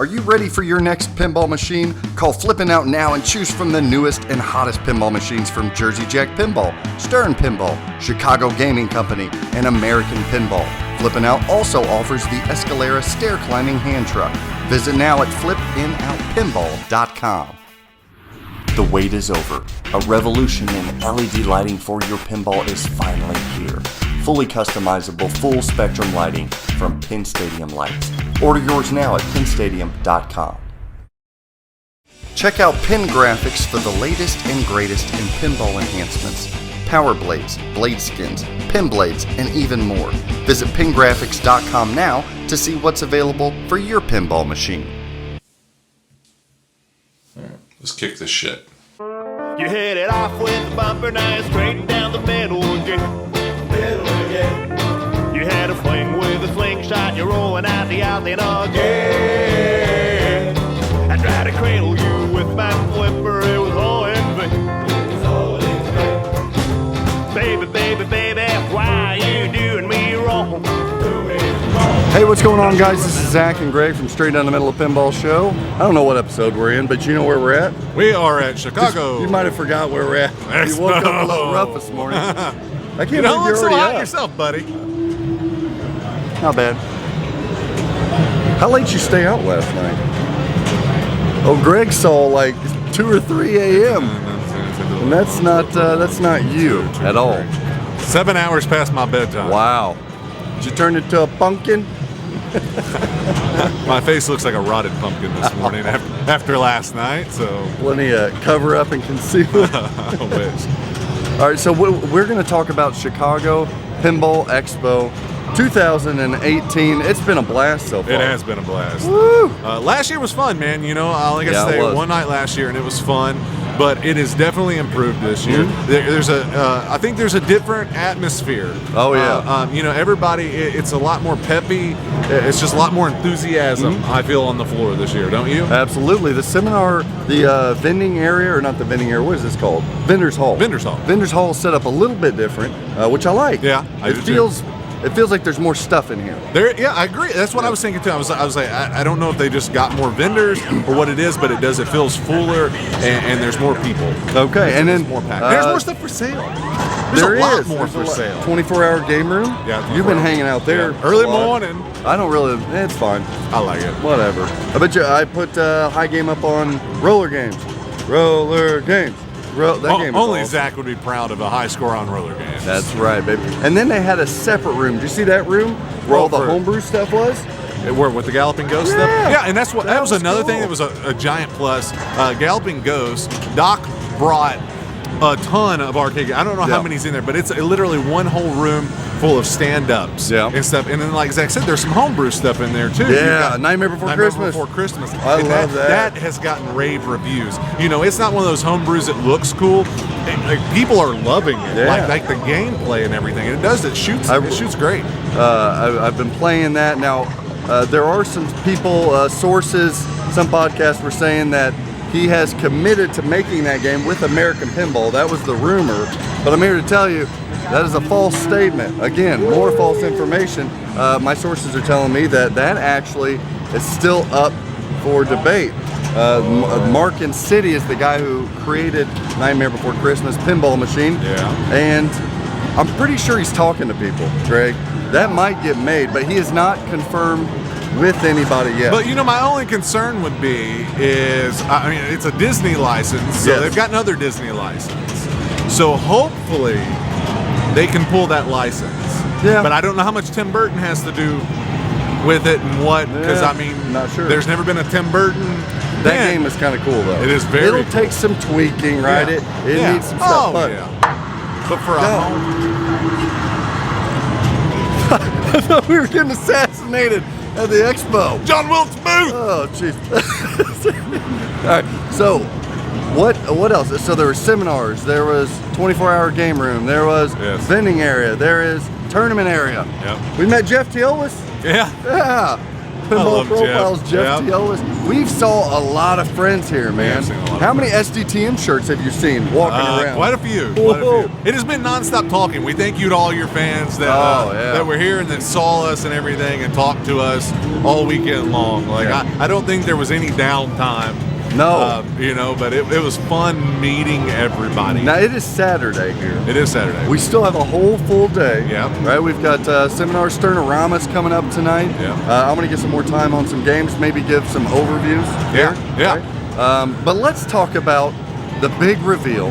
Are you ready for your next pinball machine? Call Flippin' Out now and choose from the newest and hottest pinball machines from Jersey Jack Pinball, Stern Pinball, Chicago Gaming Company, and American Pinball. Flippin' Out also offers the Escalera stair climbing hand truck. Visit now at flippinoutpinball.com. The wait is over. A revolution in LED lighting for your pinball is finally here. Fully customizable, full spectrum lighting from Pin Stadium Lights. Order yours now at pinstadium.com. Check out Pin Graphics for the latest and greatest in pinball enhancements. Power blades, blade skins, pin blades, and even more. Visit pingraphics.com now to see what's available for your pinball machine. Let's kick this shit. You hit it off with the bumper, now straight down the middle again. You had a fling with a slingshot, you're rolling out the alley again. I tried to cradle you with my flipper, it was all in vain. Baby, baby, baby, why are you doing me wrong? Hey, what's going on, guys? This is Zach and Greg from Straight Down the Middle of Pinball Show. I don't know what episode we're in, but you know where we're at? We are at Chicago. You might have forgot where we're at. Expo. You woke up a little rough this morning. I can't You believe don't you're look so already hot up. yourself, buddy. Not bad. How late you stay out last night? Oh, Greg saw like 2 or 3 a.m. And that's not you at all. 7 hours past my bedtime. Wow. Did you turn into a pumpkin? My face looks like a rotted pumpkin this morning after last night, so. Plenty of cover up and conceal. I wish. All right, so we're going to talk about Chicago Pinball Expo 2018. It's been a blast so far. It has been a blast. Woo! Last year was fun, man. You know, like I Yeah, it say, was. one night last year and it was fun, but it is definitely improved this year. I think there's a different atmosphere. Oh, yeah. You know, everybody, it's a lot more peppy. It's just a lot more enthusiasm, I feel, on the floor this year, don't you? Absolutely. The seminar, the vending area, or not the vending area, what is this called? Vendors Hall. Vendors Hall. Vendors Hall is set up a little bit different, which I like. Yeah, I do too. It feels like there's more stuff in here. Yeah, I agree. That's what I was thinking too. I was like, I don't know if they just got more vendors or what it is, but it feels fuller and there's more people. Okay, and then more packed. There's more stuff for sale. There's a lot more for sale. 24-hour game room. Yeah, You've been hanging out there early a lot. morning. I don't really. It's fine. I like it. Whatever. I bet you I put high game up on roller games. Roller games. That game is Only awesome. Zach would be proud of a high score on roller games. That's right, baby. And then they had a separate room. Did you see that room where all the for- homebrew stuff was? Where with the Galloping Ghost stuff? Yeah. Yeah, and that was was another cool. thing that was a giant plus. Galloping Ghost, Doc brought a ton of arcade games. I don't know how many's in there, but it's literally one whole room full of stand-ups and stuff. And then, like Zach said, there's some homebrew stuff in there too. Yeah, Nightmare Before Christmas. Before Christmas. I love that. That has gotten rave reviews. You know, it's not one of those homebrews that looks cool. People are loving it. Yeah. Like the gameplay and everything. And it shoots great. I've been playing that. Now, there are some people, sources, some podcasts were saying that he has committed to making that game with American Pinball. That was the rumor. But I'm here to tell you, that is a false statement. Again, more false information. My sources are telling me that actually is still up for debate. Mark in City is the guy who created Nightmare Before Christmas pinball machine. Yeah. And I'm pretty sure he's talking to people, Greg. That might get made, but he is not confirmed with anybody yet. But you know, my only concern would be is, I mean, it's a Disney license, so they've got another Disney license. So hopefully they can pull that license. Yeah. But I don't know how much Tim Burton has to do with it and what, because I mean, not sure. There's never been a Tim Burton. That game is kind of cool though. It is very It'll cool. take some tweaking, right? Yeah. It needs some stuff. But But for a home, I thought we were getting assassinated at the expo. John Wilkes Booth. Oh, jeez. All right. So, what else? So there were seminars. There was 24-hour game room. There was vending area. There is tournament area. Yep. We met Jeff Teolis. Yeah. Yeah. Pinball Profiles, Jeff Teolis. We've saw a lot of friends here, man. How many SDTM shirts have you seen walking around? Quite a few. Quite a few. It has been nonstop talking. We thank you to all your fans that were here and that saw us and everything and talked to us all weekend long. Like I don't think there was any downtime. No. But it was fun meeting everybody. Now, it is Saturday here. It is Saturday. We still have a whole full day. Yeah. Right? We've got Seminar Sternoramas coming up tonight. Yeah. I'm going to get some more time on some games, maybe give some overviews. Yeah. Here, right? But let's talk about the big reveal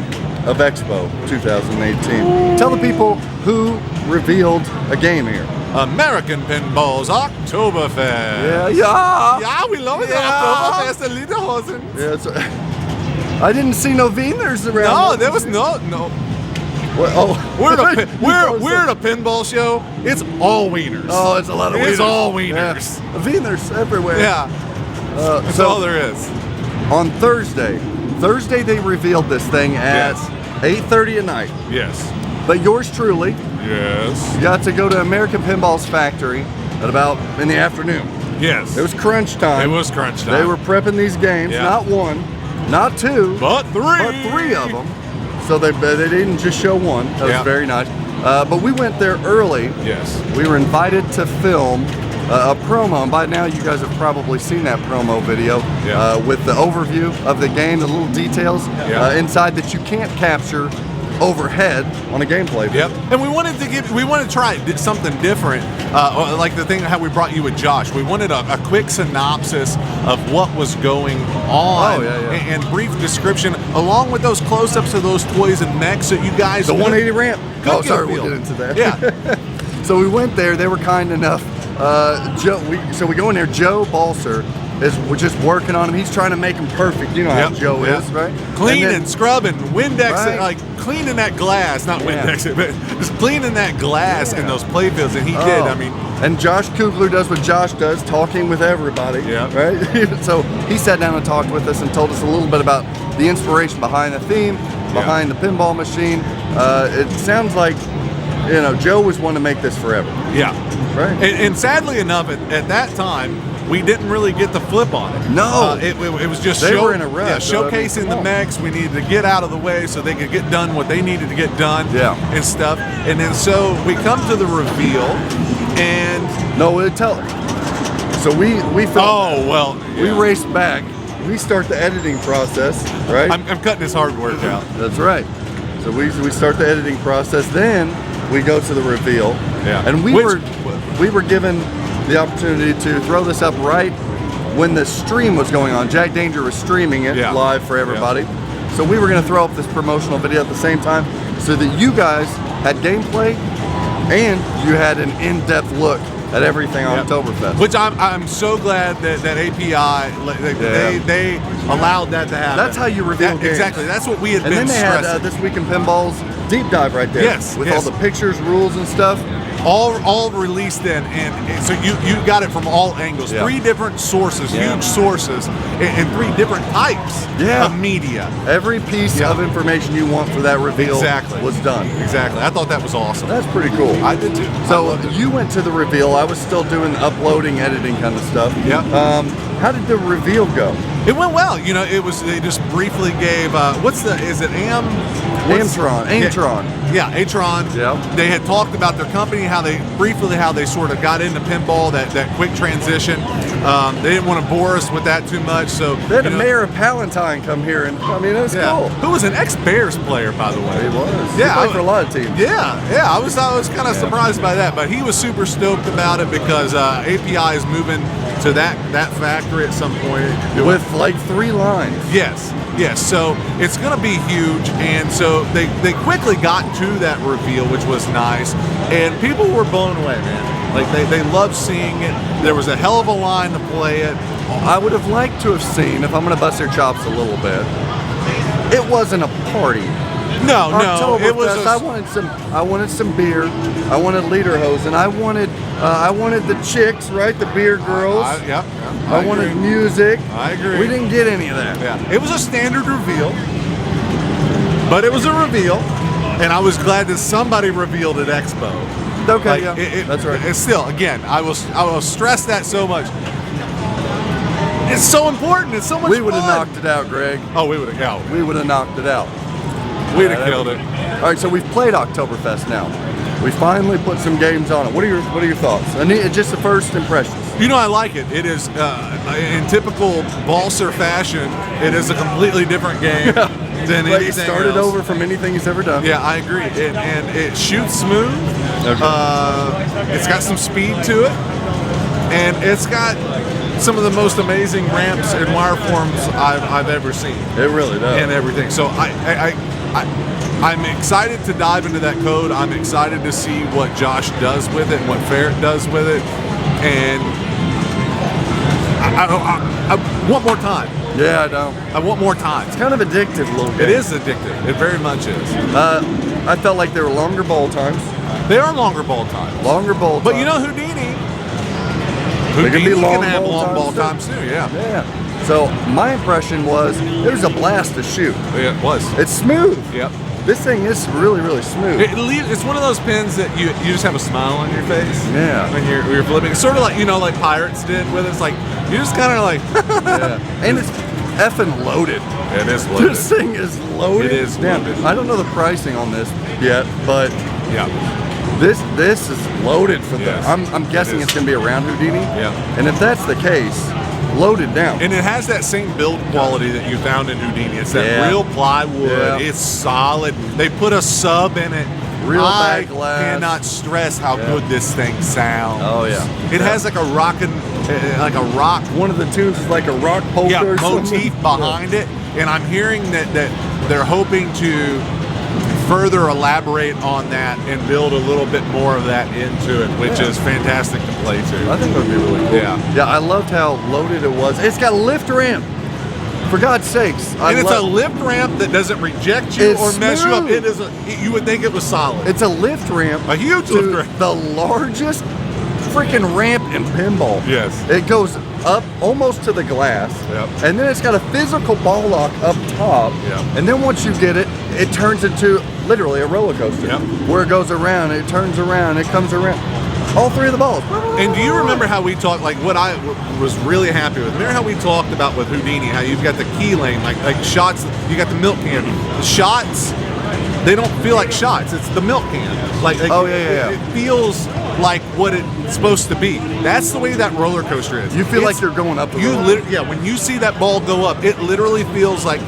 of Expo 2018. Tell the people who revealed a game here. American Pinball's Oktoberfest. Yeah, we love it. Oktoberfest, the Lederhosen. Yeah, I didn't see no Wieners around. No, there was no. Well, We're at a pinball show. It's all wieners. Oh, it's a lot of wieners. It's all wieners. Yeah. Wieners everywhere. Yeah. That's all there is. On Thursday they revealed this thing at 8:30 at night. Yes. But yours truly Yes. got to go to American Pinball's factory at about in the afternoon. Yes. It was crunch time. It was crunch time. They were prepping these games, not one, not two, but three of them. So they didn't just show one. That was very nice. But we went there early. Yes. We were invited to film a promo, and by now you guys have probably seen that promo video with the overview of the game, the little details inside that you can't capture overhead on a gameplay video. Yep. And we wanted to try something different, like the thing how we brought you with Josh. We wanted a quick synopsis of what was going on and brief description, along with those close-ups of those toys and mechs that you guys. The 180 ramp. Oh, sorry, we'll get into that. Yeah. So we went there. They were kind enough. Joe. We go in there. Joe Balser we're just working on him. He's trying to make him perfect. You know how Joe is, right? Cleaning, scrubbing, Windexing, like cleaning that glass, not Windexing, but just cleaning that glass in those playfields, and he did. I mean, and Josh Kugler does what Josh does, talking with everybody. Yeah. Right. So he sat down and talked with us and told us a little bit about the inspiration behind the theme, behind the pinball machine. It sounds like Joe was wanting to make this forever. Yeah. Right. And sadly enough, at that time, we didn't really get the flip on it. No. It was just they were in a rush. Showcasing the mechs. We needed to get out of the way so they could get done what they needed to get done and stuff. And then so we come to the reveal and... No, tell her. So we we raced back. We start the editing process, right? I'm cutting this hard work out. That's right. So we start the editing process. Then we go to the reveal. Yeah. And we were given the opportunity to throw this up right when the stream was going on. Jack Danger was streaming it live for everybody. So we were going to throw up this promotional video at the same time so that you guys had gameplay and you had an in-depth look at everything on Oktoberfest. Which I'm so glad that API, they allowed that to happen. That's how you reveal games. Exactly. That's what we had been stressing. And then they had This Week in Pinball's deep dive right there. Yes. With all the pictures, rules, and stuff. All released in, and so you got it from all angles. 3 different sources, huge sources, and 3 different types of media. Every piece of information you want for that reveal was done. Exactly. I thought that was awesome. That's pretty cool. I did too. So you went to the reveal. I was still doing uploading, editing kind of stuff. Yeah. How did the reveal go? It went well. They just briefly gave, is it Amtron. Yeah, Atron. Yeah. They had talked about their company, how they sort of got into pinball, that quick transition. They didn't want to bore us with that too much, so they had the mayor of Palatine come here, and I mean it was cool. Who was an ex-Bears player, by the way. He was. He played for a lot of teams. Yeah. I was kind of surprised by that, but he was super stoked about it because API is moving to that factory at some point with like 3 lines. Yes. So it's going to be huge, and so they quickly got to that reveal, which was nice, and people were blown away, man. Like they loved seeing it. There was a hell of a line to play it. I would have liked to have seen, if I'm going to bust their chops a little bit, it wasn't a party. No, it was. I wanted some beer. I wanted lederhosen. I wanted the chicks, right? The beer girls. I wanted music. I agree. We didn't get any of that. Yeah, it was a standard reveal, but it was a reveal, and I was glad that somebody revealed at Expo Okay, Like, yeah, that's right. It's still, again, I will stress that so much. It's so important. It's so much We would have fun. knocked it out, Greg. Oh, we would have. Yeah, We would have knocked it out. we'd have killed it. All right, so we've played Oktoberfest now. We finally put some games on it. What are your thoughts? And just the first impressions. You know, I like it. It is, in typical Balser fashion, it is a completely different game than Like anything he started else. over from anything he's ever done. Yeah, I agree. And it shoots smooth. Okay. It's got some speed to it, and it's got some of the most amazing ramps and wireforms I've ever seen. It really does. And everything. So I'm excited to dive into that code. I'm excited to see what Josh does with it and what Ferret does with it. And I want more time. Yeah, I know. I want more time. It's kind of addictive a little bit. It is addictive. It very much is. I felt like there were longer bowl times. They are longer ball times. Longer bowl But times. you know Houdini. They can be long can have ball long times ball too. times too. Yeah. Yeah. So my impression was it was a blast to shoot. Yeah, it was. It's smooth. Yep. This thing is really, really smooth. It's one of those pins that you just have a smile on your face. Yeah. When you're flipping. It's sort of like, like Pirates did with it. It's like, you just kind of like. Yeah. And it's effing loaded. It is loaded. This thing is loaded. It is loaded. I don't know the pricing on this yet, but Yeah. this is loaded for Yes, the. I'm guessing it is. it's going to be around Houdini. Yeah. And if that's the case, loaded down. And it has that same build quality that you found in Houdini. It's that real plywood. Yeah. It's solid. They put a sub in it. Real I back glass. cannot stress how good this thing sounds. Oh, yeah. It has like a rock. One of the tunes is like a rock polka or something. motif behind it, and I'm hearing that they're hoping to further elaborate on that and build a little bit more of that into it, which is fantastic to play to. I think that would be really cool. Yeah. Yeah, I loved how loaded it was. It's got a lift ramp. For God's sakes. And it's a lift ramp that doesn't reject you It's or mess you up. smooth. It is you would think it was solid. It's a lift ramp. A huge to lift ramp. the largest freaking ramp in pinball. Yes. It goes up almost to the glass. Yep. And then it's got a physical ball lock up top. Yep. And then once you get it, it turns into literally a roller coaster. Yep. Where it goes around, it turns around, it comes around. All three of the balls. And do you remember how we talked, like what I was really happy with? Remember how we talked about with Houdini, how you've got the key lane, like shots, you got the milk can. The shots, they don't feel like shots. It's the milk can. Like Oh, yeah. It feels like what it's supposed to be. That's the way that roller coaster is. You feel like you're going up the roller. Yeah, when you see that ball go up, it literally feels like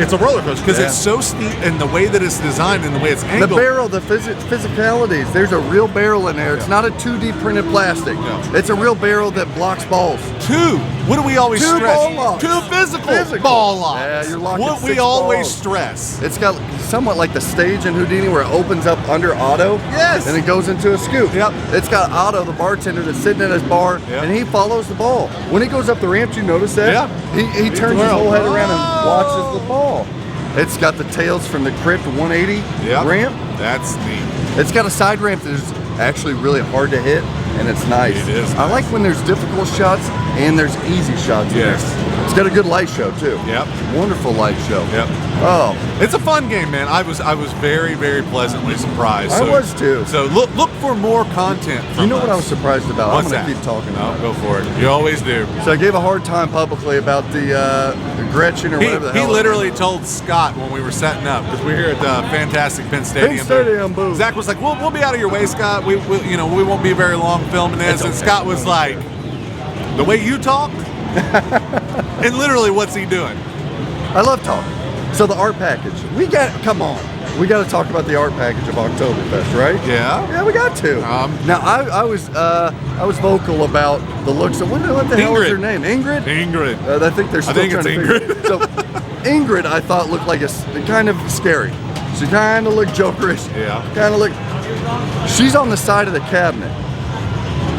it's a roller coaster because it's so steep, and the way that it's designed and the way it's The angled. barrel, the physicalities, there's a real barrel in there. It's not a 2D printed plastic. No. It's a real barrel that blocks balls. Two. What do we always Two stress? ball locks. Two physical ball locks. Yeah, you're locking what we 6 always balls. stress. It's got somewhat like the stage in Houdini where it opens up under Otto. Yes. And it goes into a scoop. Yep. It's got Otto, the bartender, that's sitting at his bar, Yep. and he follows the ball. When he goes up the ramp, you notice that? Yeah. He turns his whole head around and Oh. watches the ball. It's got the Tales from the Crypt 180 Yep. ramp. That's neat. It's got a side ramp that is actually really hard to hit, and it's nice. It is I like when there's difficult shots and there's easy shots. in Yes. there. It's got a good light show too. Yep. Wonderful light show. Yep. Oh, It's a fun game, man. I was very, very pleasantly surprised. I was too. So look for more content from you know what I us. was surprised about? What's I'm gonna that? keep talking No, about it. go for it. You always do. So I gave a hard time publicly about the Gretchen or whatever the He hell. literally told Scott when we were setting up, because we're here at the Fantastic Penn Stadium. Stadium booth. Zach was like, "We'll be out of your way, Scott. We won't be very long filming this." It's And okay. Scott was like, "The way you talk." And literally, what's he doing? I love talking. So the art package. Come on. We got to talk about the art package of Oktoberfest, right? Yeah. Yeah, we got to. Now I was vocal about the looks of what the hell is Ingrid. her name? Ingrid. Ingrid. I think they're still think trying it's to figure it. So Ingrid, I thought looked like kind of scary. She kind of looked Jokerish. Yeah. Kind of looked. She's on the side of the cabinet,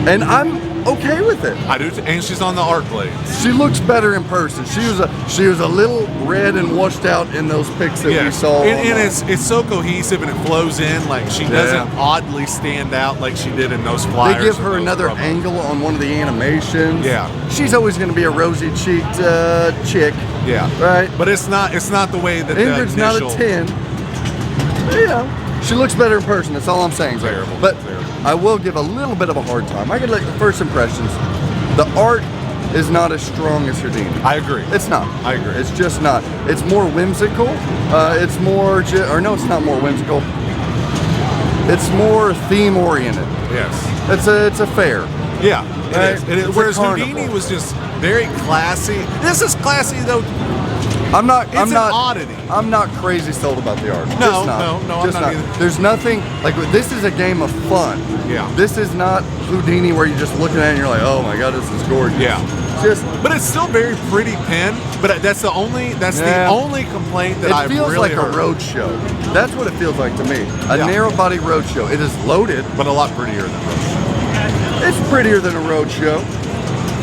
and I'm okay with it. I do, and she's on the art blades. She looks better in person. She was a little red and washed out in those pics that we saw. And it's so cohesive and it flows in. Like she doesn't oddly stand out like she did in those flyers. They give and her those another promos. angle on one of the animations. Yeah. She's always going to be a rosy-cheeked chick. Yeah. Right? But it's not the way that Ingrid's the initial. not a 10. You know, she looks better in person. That's all I'm saying. Terrible. But Terrible. I will give a little bit of a hard time. I could like the first impressions. The art is not as strong as Houdini. I agree. It's not. I agree. It's just not. It's more whimsical. It's more, no, it's not more whimsical. It's more theme oriented. Yes. It's a fair. Yeah, Right? it is. It's Whereas a carnival. Houdini was just very classy. This is classy though. I'm not. It's I'm an not. oddity. I'm not crazy sold about the art. No, Just not. no, I'm Just not either. There's nothing like this is a game of fun. Yeah. This is not Houdini where you're just looking at it and you're like, oh my god, this is gorgeous. Yeah. Just But it's still very pretty pin. But that's the only Yeah. complaint that it I've feels really like heard. a road show. That's what it feels like to me. A Yeah. narrow body road show. It is loaded. but a lot prettier than Roach. It's prettier than a road show.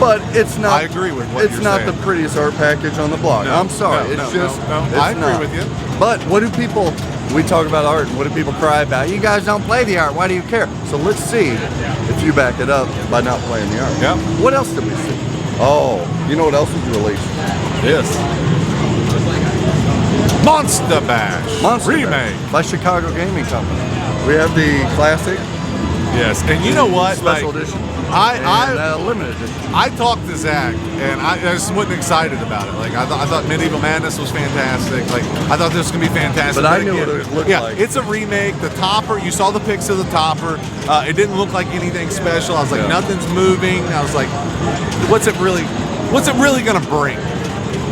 But it's not. I agree with what it's you're not saying. the prettiest art package on the block. No, I'm sorry. no, it's no, just. no. It's I agree not. with you. But what do people? We talk about art, and what do people cry about? You guys don't play the art. Why do you care? So let's see if you back it up by not playing the art. Yep. What else did we see? Oh, you know what else was released? Yes. Monster Bash. Monster Remake. Bash by Chicago Gaming Company. We have the classic Yes. And you know what? special Like, edition. I and, limited edition. I talked to Zach, and I just wasn't excited about it. Like I thought Medieval Madness was fantastic. Like I thought this was gonna be fantastic. But I knew again, what it would look yeah, like. it's a remake. The topper, you saw the pics of the topper. It didn't look like anything special. I was like, Yeah. nothing's moving. I was like, what's it really gonna bring?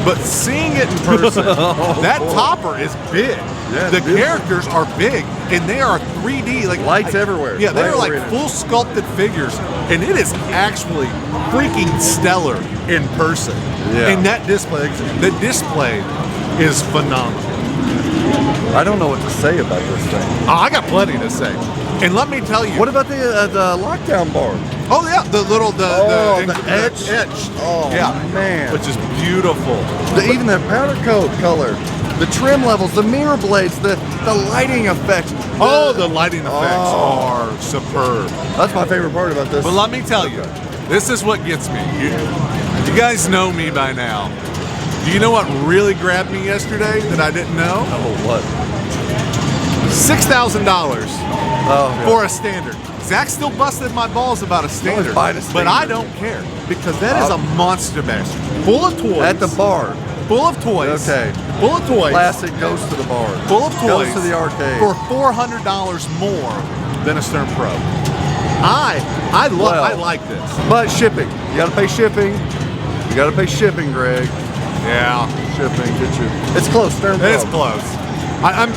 But seeing it in person, that topper is big. Yeah, the it's beautiful. characters are big, and they are 3D. Like Lights everywhere. Yeah, they're Light like oriented. full sculpted figures, and it is actually freaking stellar in person. Yeah. And that display, the display is phenomenal. I don't know what to say about this thing. Oh, I got plenty to say. And let me tell you. What about the lockdown bar? Oh yeah, the etched. etched. Oh Yeah, man. which is beautiful. Even the powder coat color, the trim levels, the mirror blades, the lighting effects. Oh, the lighting effects Oh. are superb. That's my favorite part about this. But let me tell you, this is what gets me. You guys know me by now. Do you know what really grabbed me yesterday that I didn't know? Oh, what? $6,000 Oh, for a standard. Zach still busted my balls about a standard, buying a but I standard. don't care because that is a monster bash, full of toys. at the bar. full of toys. Okay. Full of toys. Classic goes to the bar. Full of toys. Goes to the arcade. For $400 more than a Stern Pro. I like this. But shipping. You gotta pay shipping. You gotta pay shipping, Greg. Yeah, Shipping, get you. It's close, Stern Pro. it's close. I'm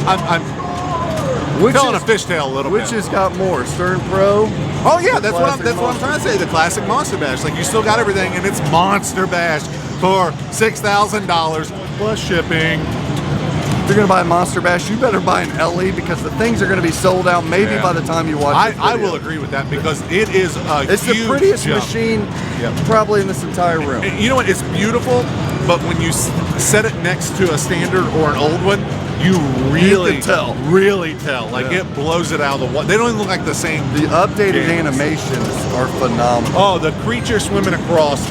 Which feeling a is, fishtail a little which bit. has got more, Stern Pro? Oh yeah, that's Classic what I'm trying to say. The classic Monster Bash. Like you still got everything, and it's Monster Bash for $6,000 plus shipping. If you're gonna buy a Monster Bash, you better buy an LE because the things are gonna be sold out maybe Yeah. by the time you watch this I video. will agree with that because it is a It's huge the prettiest jump. machine Yep. probably in this entire room. And you know what? It's beautiful, but when you set it next to a standard or an old one, you really can tell. Really tell. Like Yeah. it blows it out of the water. They don't even look like the same. The updated games. animations are phenomenal. Oh, the creatures swimming across,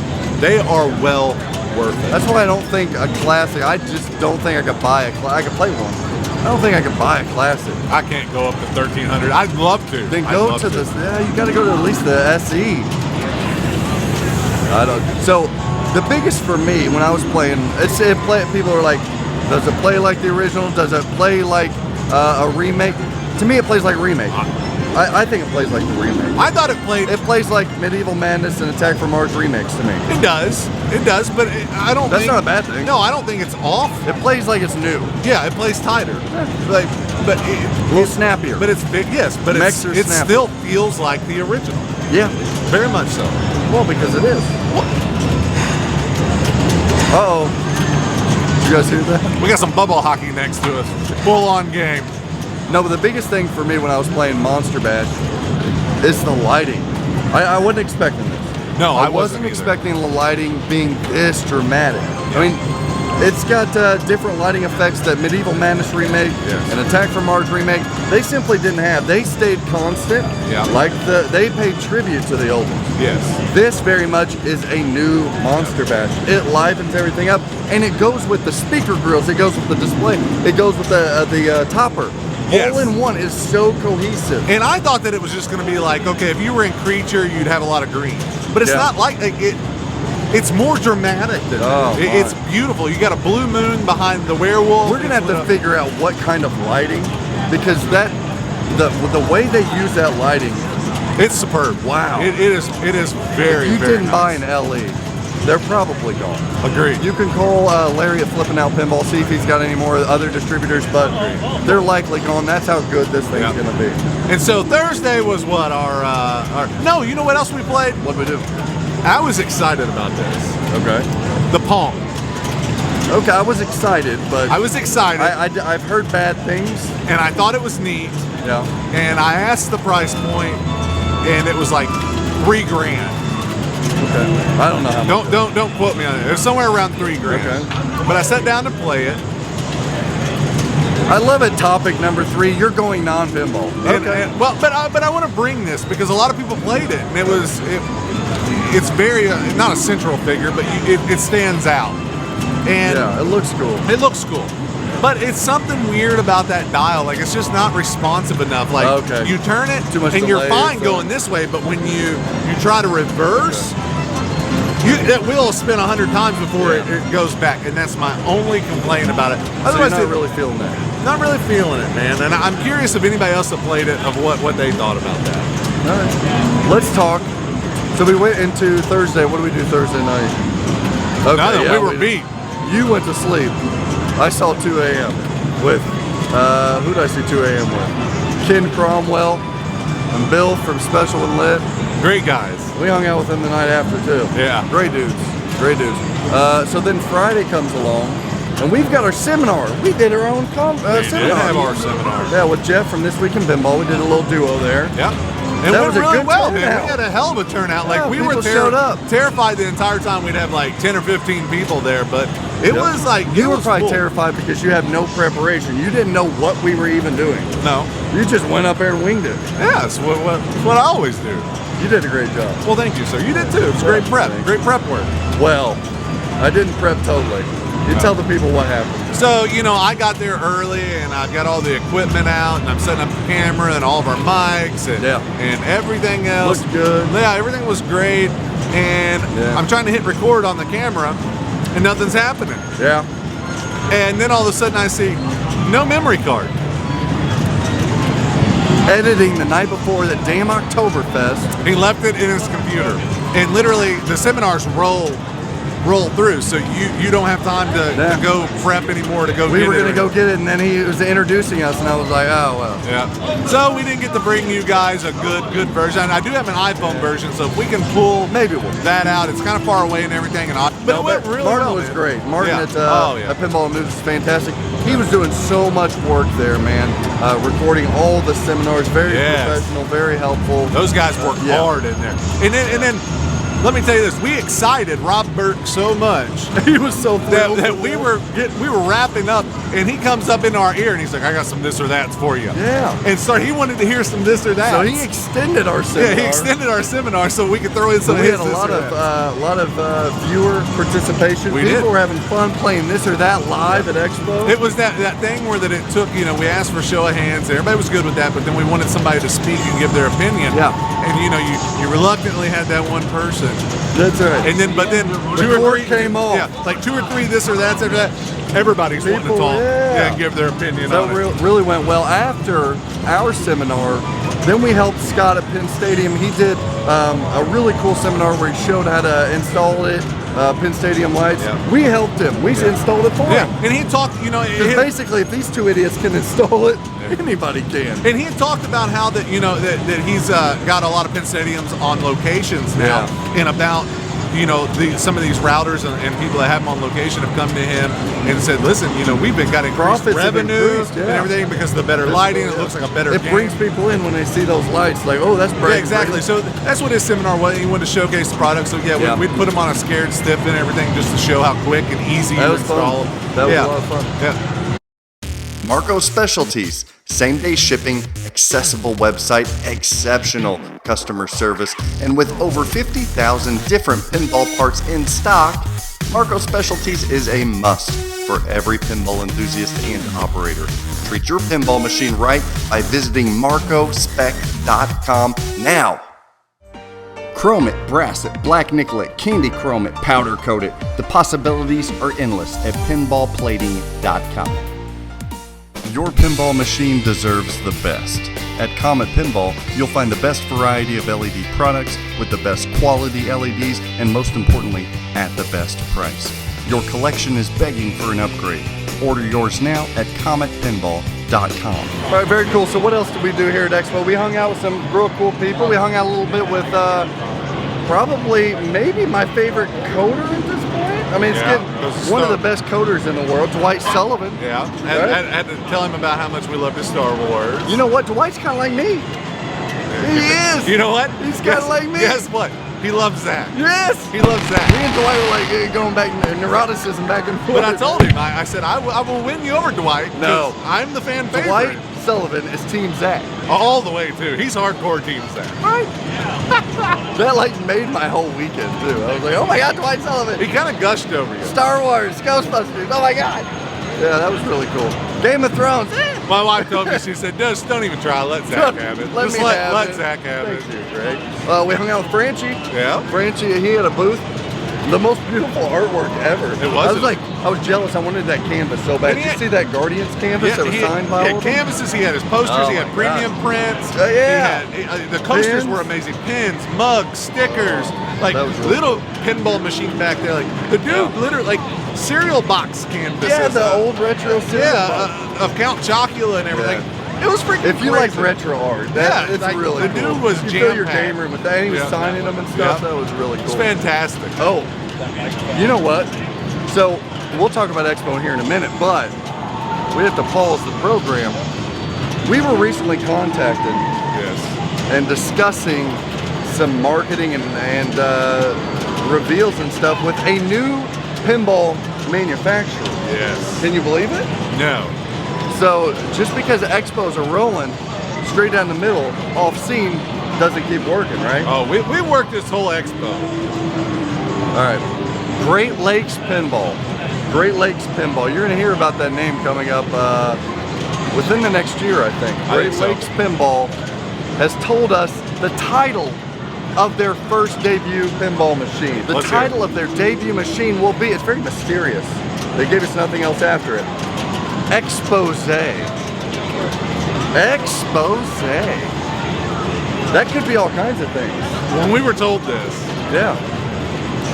they are well worth it. That's why I don't think a classic. I just don't think I could buy I could play one. I don't think I could buy a classic. I can't go up to 1,300. I'd love to. Then I'd go love to this. Yeah, you got to go to at least the SE. I don't. So the biggest for me when I was playing, people are like, does it play like the original? Does it play like a remake? To me, it plays like remake. I think it plays like the remake. I thought it played. It plays like Medieval Madness and Attack from Mars remakes to me. It does. It does, but I don't That's think. not a bad thing. No, I don't think it's off. It plays like it's new. Yeah, it plays tighter. Like, but A little snappier. But it's big. Yes, but Mechs are it snappy. still feels like the original. Yeah. Very much so. Well, because it is. Uh-oh. Did you guys hear that? We got some bubble hockey next to us. Full on game. No, but the biggest thing for me when I was playing Monster Bash is the lighting. I wasn't expecting this. No, I I wasn't either. expecting the lighting being this dramatic. I mean, it's got different lighting effects that Medieval Madness remake Yes. and Attack from Mars remake, they simply didn't have. They stayed constant. Yeah. Like they paid tribute to the old ones. Yes. This very much is a new Monster Bash. It livens everything up, and it goes with the speaker grills. It goes with the display. It goes with the topper. Yes. All-in-one is so cohesive. And I thought that it was just going to be like, okay, if you were in Creature, you'd have a lot of green. But it's not like it. It's more dramatic than that. It's beautiful. You got a blue moon behind the werewolf. We're gonna have to figure out what kind of lighting, because the way they use that lighting, it's superb. Wow. It is very. If you very didn't nice. buy an LE, they're probably gone. Agreed. You can call Larry at Flipping Out Pinball, see if he's got any more other distributors, but they're likely gone. That's how good this thing's gonna be. And so Thursday was what our no. You know what else we played? What'd we do? I was excited about this. Okay. The Pong. Okay, I was excited, but I was excited. I've heard bad things. And I thought it was neat. Yeah. And I asked the price point, and it was like $3,000. Okay. I don't know how much. Don't quote me on it. It was somewhere around $3,000. Okay. But I sat down to play it. I love it. Topic number 3. You're going non-pinball. But I want to bring this because a lot of people played it, and it's very not a central figure, but it stands out. And yeah, it looks cool. It looks cool. But it's something weird about that dial. Like, it's just not responsive enough. Like, you turn it, Too much and you're delay, fine going this way, but when you try to reverse, that wheel will spin 100 times before it goes back, and that's my only complaint about it. So you're not really feeling that? Not really feeling it, man. And I'm curious if anybody else that played it, of what they thought about that. All right. Let's talk. So we went into Thursday. What did we do Thursday night? Okay, we were beat. You went to sleep. I saw 2 a.m. with, who did I see 2 a.m. with? Ken Cromwell and Bill from Special and Lit. Great guys. We hung out with them the night after too. Yeah. Great dudes. Great dudes. So then Friday comes along, and we've got our seminar. We did our own seminar. We did have our seminar. Yeah, with Jeff from This Week in Pinball. We did a little duo there. Yeah. And that it was went a really good well, turnout. man. We had a hell of a turnout. Like, we were showed up. terrified the entire time we'd have like 10 or 15 people there, but it was like, you were was probably cool. terrified because you had no preparation. You didn't know what we were even doing. No. You just went up there and winged it. Yeah, it's what I always do. You did a great job. Well, thank you, sir. You did too. It was great prep. Great prep work. Well, I didn't prep totally. You tell the people what happened. So, I got there early, and I've got all the equipment out, and I'm setting up the camera and all of our mics and everything else. Looked good. Yeah, everything was great. And I'm trying to hit record on the camera, and nothing's happening. Yeah. And then all of a sudden I see no memory card. Editing the night before the damn Oktoberfest. He left it in his computer. And literally, the seminars roll through, so you don't have time to go prep anymore to go get it. We were going to go get it, and then he was introducing us, and I was like, oh, well. Yeah. So we didn't get to bring you guys a good version. I do have an iPhone version, so if we can pull that out, it's kind of far away and everything. But it went really Martin well, was man. great. Martin at at Pinball News is fantastic. He was doing so much work there, man. Recording all the seminars, very professional, very helpful. Those guys worked hard in there. And then let me tell you this: we excited Rob Burke so much. He was so thrilled that we were wrapping up, and he comes up into our ear and he's like, "I got some this or that's for you." Yeah. And so he wanted to hear some this or that. So he extended our seminar. Yeah, he extended our seminar so we could throw in some. So we had a lot of viewer participation. People were having fun playing this or that live at Expo. It was that thing where that it took. We asked for show of hands. Everybody was good with that, but then we wanted somebody to speak and give their opinion. Yeah. And you reluctantly had that one person. That's right. And then, but then two or three came off. Yeah, like 2 or 3 this or that, everybody's wanting to talk and give their opinion on it. Really went well. After our seminar, then we helped Scott at Penn Stadium. He did a really cool seminar where he showed how to install it, Penn Stadium lights. Yeah. We helped him. We installed it for him. Yeah, and he talked, basically, if these 2 idiots can install it, anybody can. And he had talked about how that that he's got a lot of Penn Stadiums on locations now, and about some of these routers and people that have them on location have come to him and said, listen, we've got increased revenue and everything because of the better lighting. It looks like a better game. Brings people in when they see those lights, like, oh, that's bright. Yeah, exactly. So that's what his seminar was. He wanted to showcase the product. So we'd put him on a scared stiff and everything just to show how quick and easy to install them. That was a lot of fun. Yeah. Marco Specialties, same-day shipping, accessible website, exceptional customer service, and with over 50,000 different pinball parts in stock, Marco Specialties is a must. for every pinball enthusiast and operator. Treat your pinball machine right by visiting marcospec.com now. Chrome it, brass it, black nickel it, candy chrome it, powder coat it. The possibilities are endless at pinballplating.com. Your pinball machine deserves the best. At Comet Pinball, you'll find the best variety of LED products with the best quality LEDs and most importantly, at the best price. Your collection is begging for an upgrade. Order yours now at cometpinball.com. All right, very cool. So what else did we do here at Expo? We hung out with some real cool people. We hung out a little bit with probably maybe my favorite coder at this point. I mean, it's getting one of the best coders in the world, Dwight Sullivan. Yeah, I had to tell him about how much we love his Star Wars. You know what? Dwight's kind of like me. He is. You know what? He's kind of like me. Guess what? He loves Zach. Yes. He loves Zach. Me and Dwight were like going back, neuroticism back and forth. But I told him, I said, I will win you over, Dwight. No. I'm the fan favorite. Dwight Sullivan is Team Zach. All the way, too. He's hardcore Team Zach. Right. That like made my whole weekend, too. I was like, oh my God, Dwight Sullivan. He kind of gushed over you. Star Wars, Ghostbusters, oh my God. Yeah, that was really cool. Game of Thrones. My wife told me, she said, just don't even try. Let Zach have it. Let Zach have it. Thank you, Greg. We hung out with Franchi. Yeah. Franchi, he had a booth. The most beautiful artwork ever. It was. I was jealous. I wanted that canvas so bad. Did you see that Guardians canvas that was signed by all of them? Canvases. He had his posters. He had premium prints. Yeah. He had, the coasters were amazing. Pins, mugs, stickers. Like little pinball machine back there. Like the dude, literally like cereal box canvases. Yeah, the old retro cereal box. Of Count Chocula and everything. Yeah. It was freaking If you crazy. like retro art, it's like, really the cool. dude was you fill your jam-packed. game room with that. And he was signing them and stuff. That was really cool. It's fantastic. Oh, you know what? So we'll talk about Expo here in a minute, but we have to pause the program. We were recently contacted and discussing some marketing and reveals and stuff with a new pinball manufacturer. Yes. Can you believe it? No. So just because expos are rolling straight down the middle, off scene, doesn't keep working, right? Oh, we worked this whole expo. All right. Great Lakes Pinball. Great Lakes Pinball. You're going to hear about that name coming up within the next year, I think. Great Lakes Pinball has told us the title of their first debut pinball machine. The title of their debut machine will be, it's very mysterious. They gave us nothing else after it. Expose. Expose. That could be all kinds of things. When we were told this. Yeah.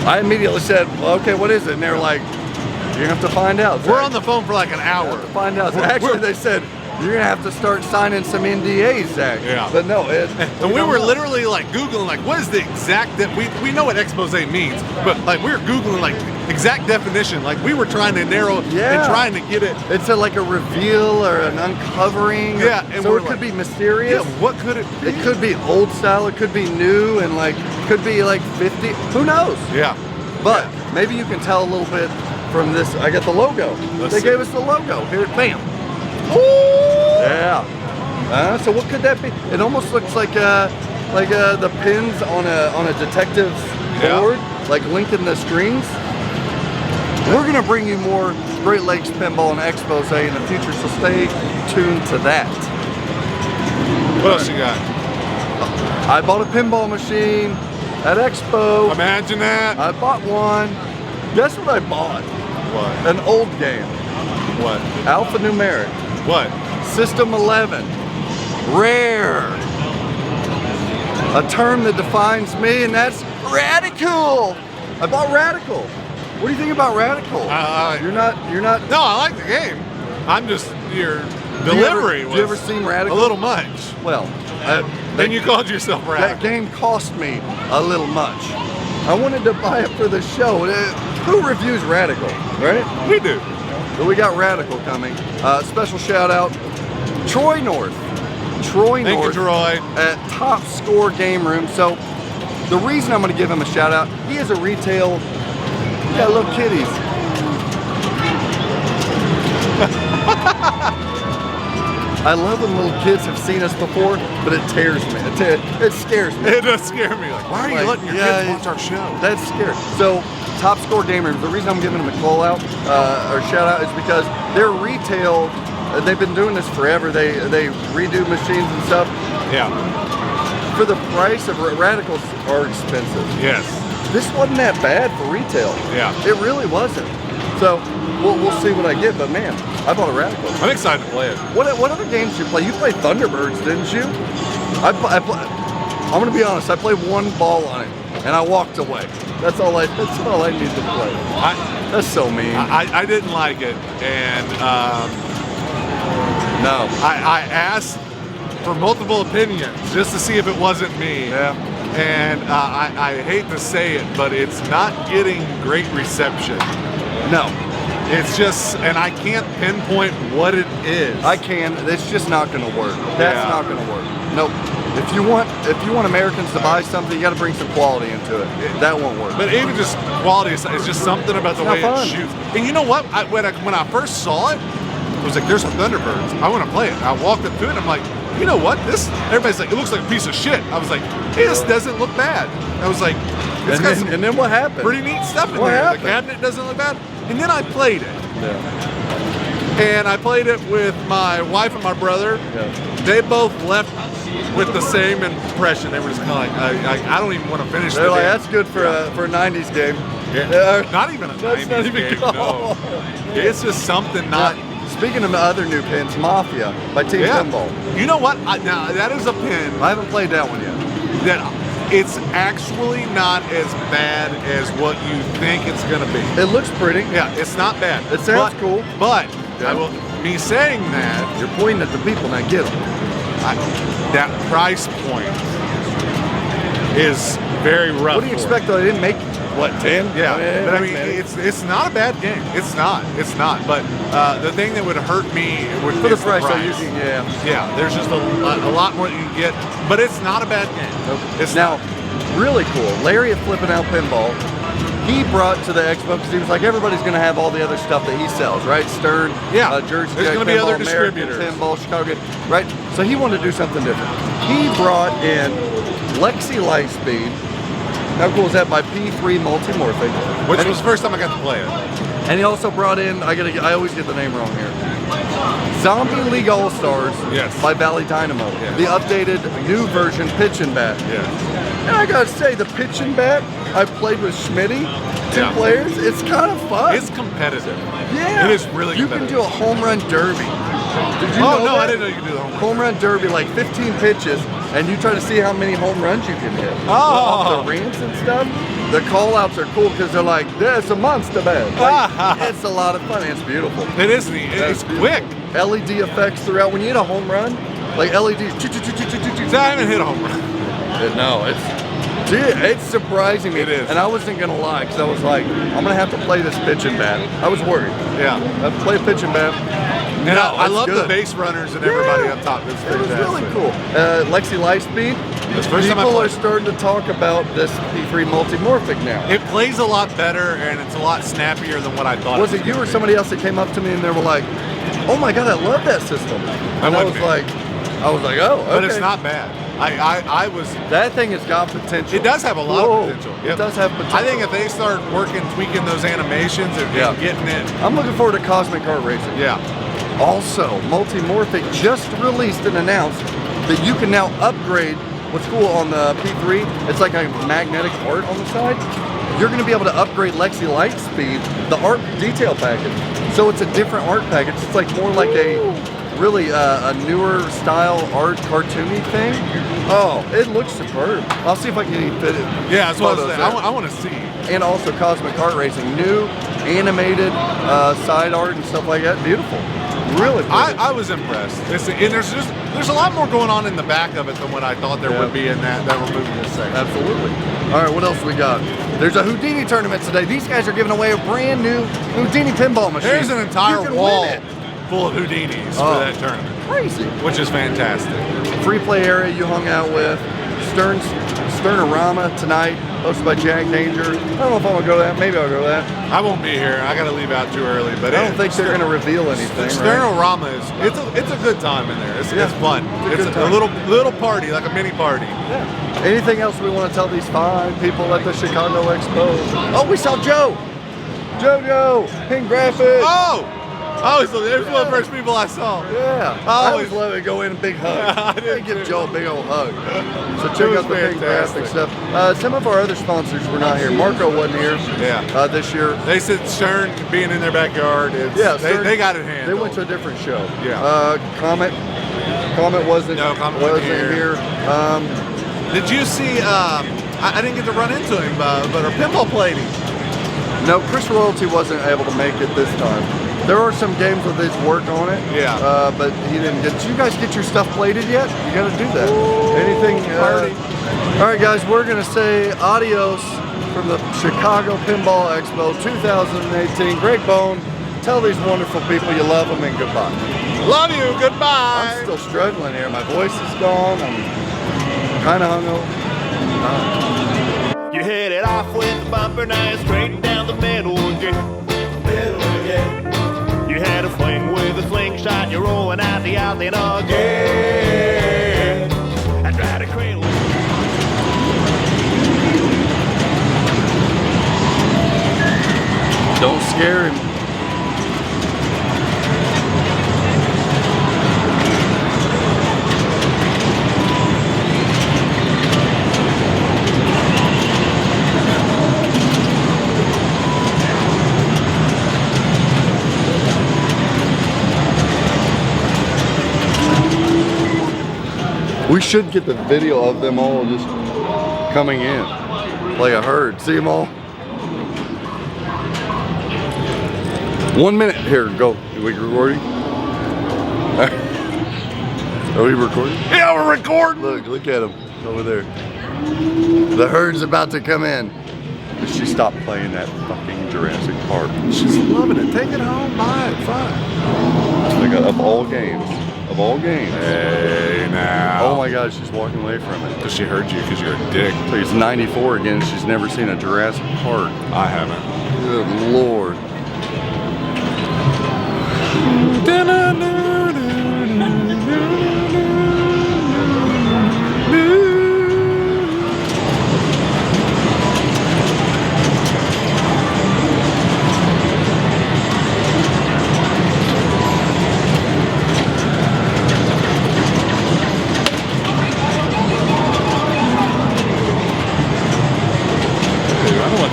I immediately said, well, okay, what is it? And they were like, you're going to have to find out. We're on the phone for like an hour. Find out. Actually, they said, you're going to have to start signing some NDAs, Zach. Yeah. But no, and we were literally like Googling, like, what is the exact, we know what expose means, but like we were Googling like exact definition. Like we were trying to narrow and trying to get it. It's a, like a reveal or an uncovering. Yeah. And so it could be mysterious. Yeah, what could it be? It could be old style. It could be new and like, could be like 50. Who knows? Yeah. But maybe you can tell a little bit from this. I got the logo. They gave us the logo. Here, bam. Ooh. Yeah. So what could that be? It almost looks like the pins on a detective's board, like linking the strings. We're gonna bring you more Great Lakes Pinball and Expose in the future, so stay tuned to that. What else you got? I bought a pinball machine at Expo. Imagine that. I bought one. Guess what I bought? What? An old game. What? Alphanumeric. What? System 11. Rare. A term that defines me, and that's radical. I bought Radical. What do you think about Radical? You're not. No, I like the game. I'm just your delivery. Did you ever seen Radical? A little much. Well, then you called yourself Radical. That game cost me a little much. I wanted to buy it for the show. Who reviews Radical, right? We do. But we got Radical coming. Special shout out, Troy North. Thank you, Troy. At Top Score Game Room. So the reason I'm going to give him a shout out, he is a retail. Yeah, little kitties. I love when little kids have seen us before, but it tears me. It scares me. It does scare me. Like, why are you letting your kids watch our show? That's scary. So, Top Score Game Rooms, the reason I'm giving them a call out or shout out is because their retail, they've been doing this forever. They redo machines and stuff. Yeah. For the price of Radicals are expensive. Yes. This wasn't that bad for retail. Yeah. It really wasn't. So we'll see what I get, but man, I bought a Radical. I'm excited to play it. What other games did you play? You played Thunderbirds, didn't you? I'm gonna be honest. I played one ball on it, and I walked away. That's all I need to play. That's so mean. I didn't like it, and no. I asked for multiple opinions just to see if it wasn't me. Yeah. And I hate to say it, but it's not getting great reception. No. It's just, and I can't pinpoint what it is. I can. It's just not going to work. That's not going to work. Nope. If you want Americans to buy something, you got to bring some quality into it. That won't work. But even just quality, it's just something about the way it shoots. And you know what? When I first saw it, I was like, "There's a Thunderbirds. I want to play it." I walked up to it, and I'm like, "You know what? This." Everybody's like, "It looks like a piece of shit." I was like, "Hey, this doesn't look bad." I was like, and then what happened? Pretty neat stuff in what there. Happened? The cabinet doesn't look bad. And then I played it. Yeah. And I played it with my wife and my brother. Yeah. They both left with the same impression. They were just kind of like, I don't even want to finish. They're like, that's good for a '90s game. Yeah. Not even a '90s not even game. No. It's just something not. Speaking of other new pins, Mafia by Team Pinball. You know what? Now that is a pin. I haven't played that one yet. That it's actually not as bad as what you think it's going to be. It looks pretty. Yeah, it's not bad. It sounds cool. But me saying that, you're pointing at the people, now get them. That price point is very rough. What do you expect though? They didn't make, what, 10? Yeah, but I mean, it's not a bad game. It's not. But the thing that would hurt me would for be the price. Yeah, there's just a lot more that you can get, but it's not a bad game. Nope. It's now really cool. Larry at Flippin' Out Pinball, he brought to the expo because he was like, everybody's going to have all the other stuff that he sells, right? Stern, Jersey there's Jack going to be Pinball, other distributors, Pinball, Chicago, right? So he wanted to do something different. He brought in Lexi Lightspeed. How cool is that? By P3 Multimorphic. Which was the first time I got to play it. And he also brought in, I always get the name wrong here, Zombie League All-Stars by Valley Dynamo. Yes. The updated new version pitch and bat. Yes. And I gotta say, the pitch and bat, I played with Schmitty, two players, it's kind of fun. It's competitive. Yeah. It is really You competitive. can do a home run derby. Did you know that? I didn't know you could do the home run derby, like 15 pitches, and you try to see how many home runs you can hit. Oh. Off the ramps and stuff. The call-outs are cool because they're like, it's a monster bat. Like, it's a lot of fun. It's beautiful. It is neat. It's quick. LED effects throughout. When you hit a home run, like LEDs. I haven't hit a home run. No, it's surprising me. It is. And I wasn't going to lie because I was like, I'm going to have to play this pitch and bat. I was worried. Yeah. I have to play a pitch and bat. And I love the base runners and everybody up top. It's It was really cool. Lexi Lightspeed. People are starting to talk about this P3 Multimorphic now. It plays a lot better and it's a lot snappier than what I thought. Was it you or somebody else that came up to me and they were like, "Oh my God, I love that system." And I was like, "Oh, okay." But it's not bad. I was. That thing has got potential. It does have a lot of potential. It does have potential. I think if they start tweaking those animations and getting it. I'm looking forward to Cosmic Art Racing. Yeah. Also, Multimorphic just released and announced that you can now upgrade. What's cool on the P3, it's like a magnetic art on the side. You're going to be able to upgrade Lexi Lightspeed, the art detail package. So it's a different art package. It's like more like a really a newer style art cartoony thing. Oh, it looks superb. I'll see if I can fit it. Yeah, that's what I want to see. And also Cosmic Art Racing, new animated side art and stuff like that. Beautiful. Really cool. I was impressed. And there's a lot more going on in the back of it than what I thought there would be in that we're moving this section. Absolutely. All right, what else we got? There's a Houdini tournament today. These guys are giving away a brand new Houdini pinball machine. There's an entire You can wall win it. full of Houdinis for that tournament. Crazy. Which is fantastic. Free play area you hung out with. Sternorama tonight, hosted by Jack Danger. I don't know if I'm gonna go to that. Maybe I'll go to that. I won't be here. I gotta leave out too early. But I don't think they're gonna reveal anything. Sternorama is it's a good time in there. It's fun. It's a little party, like a mini party. Yeah. Anything else we want to tell these fine people at the Chicago Expo? Oh, we saw Joe. JoJo, Pink Graphics. Oh, so there's one of the first people I saw. Yeah. I always love to go in a big hug. I didn't give Joe a big old hug. So check out the Pink Graphics stuff. Some of our other sponsors were not here. Marco wasn't here. Yeah. This year. They said Stern being in their backyard. They got it handled. They went to a different show. Yeah. Comet wasn't. No, Comet wasn't here. Did you see? I didn't get to run into him, but our pinball lady. No, Chris Royalty wasn't able to make it this time. There are some games with his work on it. Yeah. But he didn't get. Did you guys get your stuff plated yet? You got to do that. Anything? All right, guys. We're gonna say adios from the Chicago Pinball Expo 2018. Greg Bone, tell these wonderful people you love them and goodbye. Love you. Goodbye. I'm still struggling here. My voice is gone. I'm kind of hungover. You hit it off with the bumper knife straight down the middle again. You had a fling with a slingshot, you're rolling out the alley again. I tried to cradle. Don't scare him. We should get the video of them all just coming in like a herd. See them all? 1 minute. Here, go. Are we recording? Are we recording? Yeah, we're recording. Look at them over there. The herd's about to come in. She stopped playing that fucking Jurassic Park. She's loving it. Take it home, buy it, fine. They got of all games. Of all games. Hey, now. Oh my God, she's walking away from it. Because she heard you because you're a dick. So he's 94 again. She's never seen a Jurassic Park. I haven't. Good Lord.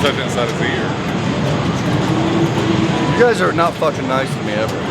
Touch inside his ear. You guys are not fucking nice to me ever.